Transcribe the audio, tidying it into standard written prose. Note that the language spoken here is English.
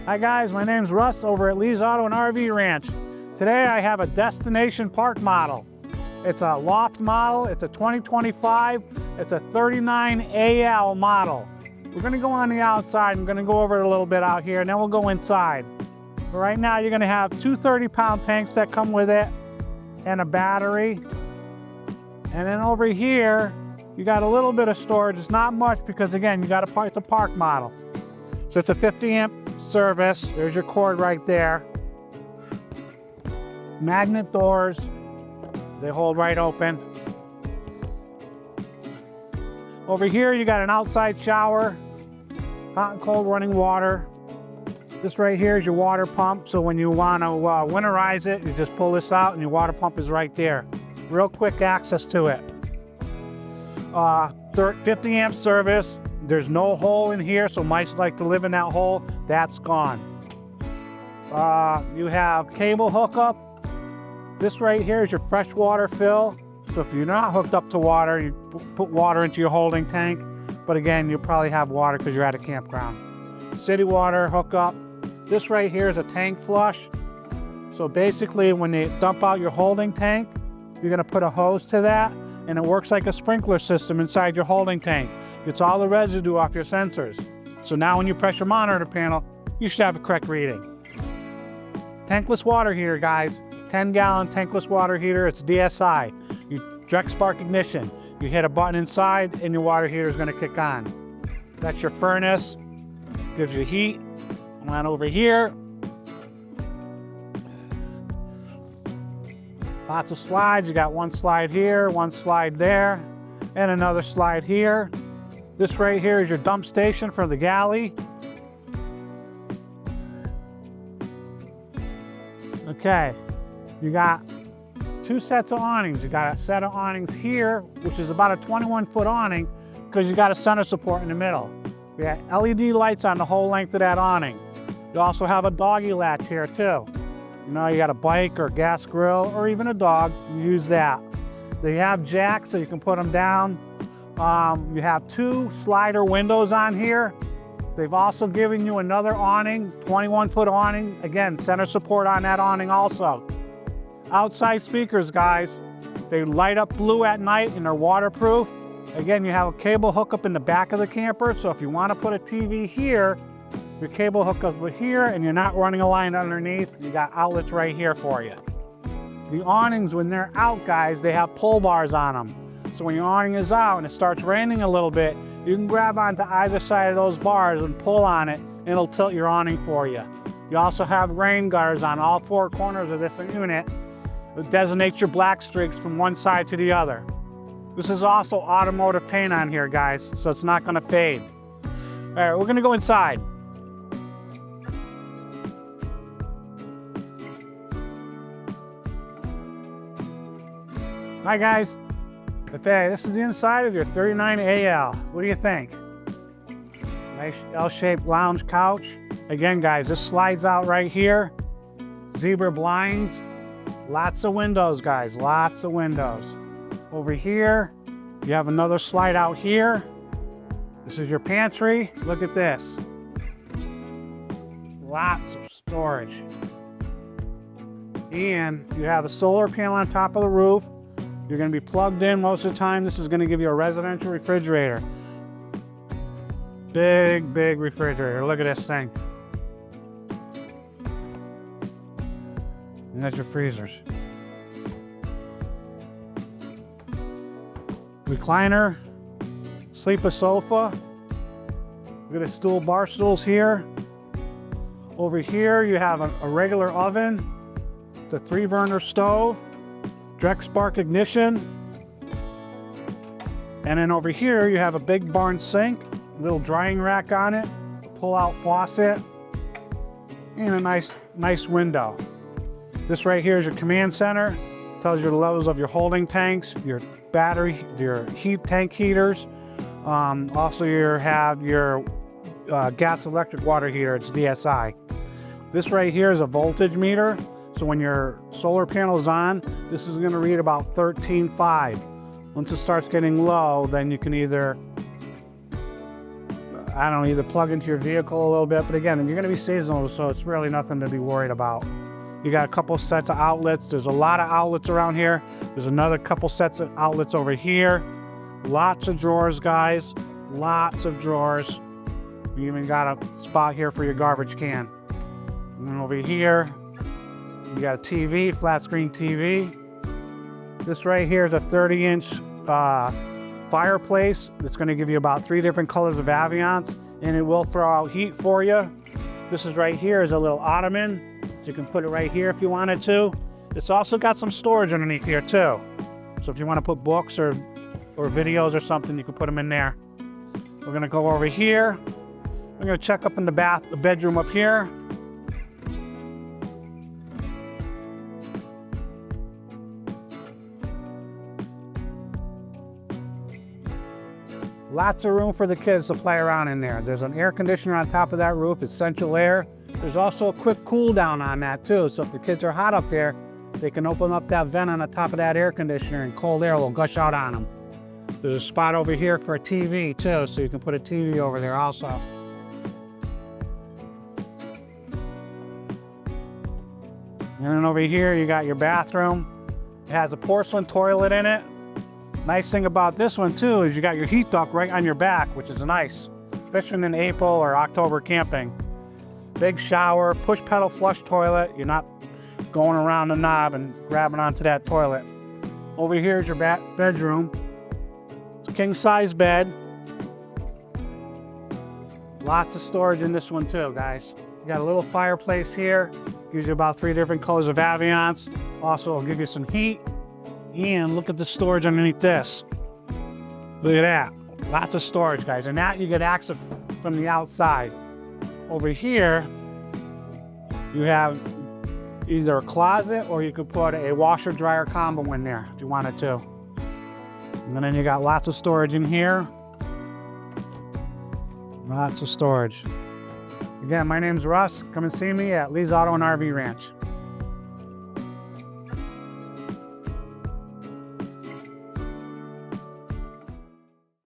Hi guys, my name's Russ over at Lee's Auto and RV Ranch. Today I have a destination park model. It's a loft model, it's a 2025, it's a 39AL model. We're gonna go on the outside, I'm gonna go over it a little bit out here, and then we'll go inside. But right now you're gonna have two 30-pound tanks that come with it, and a battery. And then over here, you got a little bit of storage. It's not much because again, it's a park model. So it's a 50 amp service. There's your cord right there. Magnet doors, they hold right open. Over here, you got an outside shower, hot and cold running water. This right here is your water pump. So when you want to winterize it, you just pull this out and your water pump is right there. Real quick access to it. 50 amp service. There's no hole in here, so mice like to live in that hole. That's gone. You have cable hookup. This right here is your fresh water fill. So if you're not hooked up to water, you put water into your holding tank. But again, you'll probably have water because you're at a campground. City water hookup. This right here is a tank flush. So basically, when they dump out your holding tank, you're gonna put a hose to that, and it works like a sprinkler system inside your holding tank. Gets all the residue off your sensors. So now when you press your monitor panel, you should have a correct reading. Tankless water heater, guys. 10-gallon tankless water heater. It's DSI. You direct spark ignition. You hit a button inside and your water heater is gonna kick on. That's your furnace. Gives you heat. Come on over here. Lots of slides. You got one slide here, one slide there, and another slide here. This right here is your dump station for the galley. Okay, you got two sets of awnings. You got a set of awnings here, which is about a 21-foot awning because you got a center support in the middle. We got LED lights on the whole length of that awning. You also have a doggy latch here too. You know, you got a bike or gas grill or even a dog, you use that. They have jacks so you can put them down. You have two slider windows on here. They've also given you another awning, 21-foot awning. Again, center support on that awning also. Outside speakers, guys. They light up blue at night and they're waterproof. Again, you have a cable hookup in the back of the camper. So if you want to put a TV here, your cable hookups are here and you're not running a line underneath. You got outlets right here for you. The awnings, when they're out, guys, they have pull bars on them. So when your awning is out and it starts raining a little bit, you can grab onto either side of those bars and pull on it, and it'll tilt your awning for you. You also have rain guards on all four corners of this unit that designates your black streaks from one side to the other. This is also automotive paint on here, guys, so it's not gonna fade. All right, we're gonna go inside. Hi guys. Okay, this is the inside of your 39AL. What do you think? Nice L-shaped lounge couch. Again, guys, this slides out right here. Zebra blinds. Lots of windows, guys, lots of windows. Over here, you have another slide out here. This is your pantry. Look at this. Lots of storage. And you have a solar panel on top of the roof. You're going to be plugged in most of the time. This is going to give you a residential refrigerator. Big, big refrigerator. Look at this thing. And that's your freezers. Recliner, sleeper sofa. Look at the stool, bar stools here. Over here you have a regular oven. It's a 3-burner stove. Direct spark ignition. And then over here you have a big barn sink, little drying rack on it, pull out faucet, and a nice window. This right here is your command center. Tells you the levels of your holding tanks, your battery, your tank heaters. Also you have your gas electric water heater, it's DSI. This right here is a voltage meter. So when your solar panel is on, this is going to read about 13.5. Once it starts getting low, then you can either I don't know, either plug into your vehicle a little bit, but again, you're gonna be seasonal, so it's really nothing to be worried about. You got a couple sets of outlets. There's a lot of outlets around here. There's another couple sets of outlets over here. Lots of drawers, guys. Lots of drawers. We even got a spot here for your garbage can. And then over here, you got a TV, flat screen TV. This right here is a 30-inch fireplace. It's gonna give you about 3 different colors of ambiance, and it will throw out heat for you. This is right here is a little ottoman. So you can put it right here if you wanted to. It's also got some storage underneath here too. So if you want to put books or videos or something, you can put them in there. We're gonna go over here. We're gonna check up in the bedroom up here. Lots of room for the kids to play around in there. There's an air conditioner on top of that roof. It's central air. There's also a quick cool down on that too. So if the kids are hot up there, they can open up that vent on the top of that air conditioner and cold air will gush out on them. There's a spot over here for a TV too, so you can put a TV over there also. And then over here, you got your bathroom. It has a porcelain toilet in it. Nice thing about this one too is you got your heat duct right on your back, which is nice, especially in April or October camping. Big shower, push pedal flush toilet. You're not going around the knob and grabbing onto that toilet. Over here is your bedroom. It's a king size bed. Lots of storage in this one too, guys. You got a little fireplace here. Gives you about 3 different colors of ambiance. Also, it'll give you some heat. And look at the storage underneath this. Look at that. Lots of storage, guys. And that you get access from the outside. Over here, you have either a closet or you could put a washer dryer combo in there if you wanted to. And then you got lots of storage in here. Lots of storage. Again, my name's Russ. Come and see me at Lee's Auto and RV Ranch.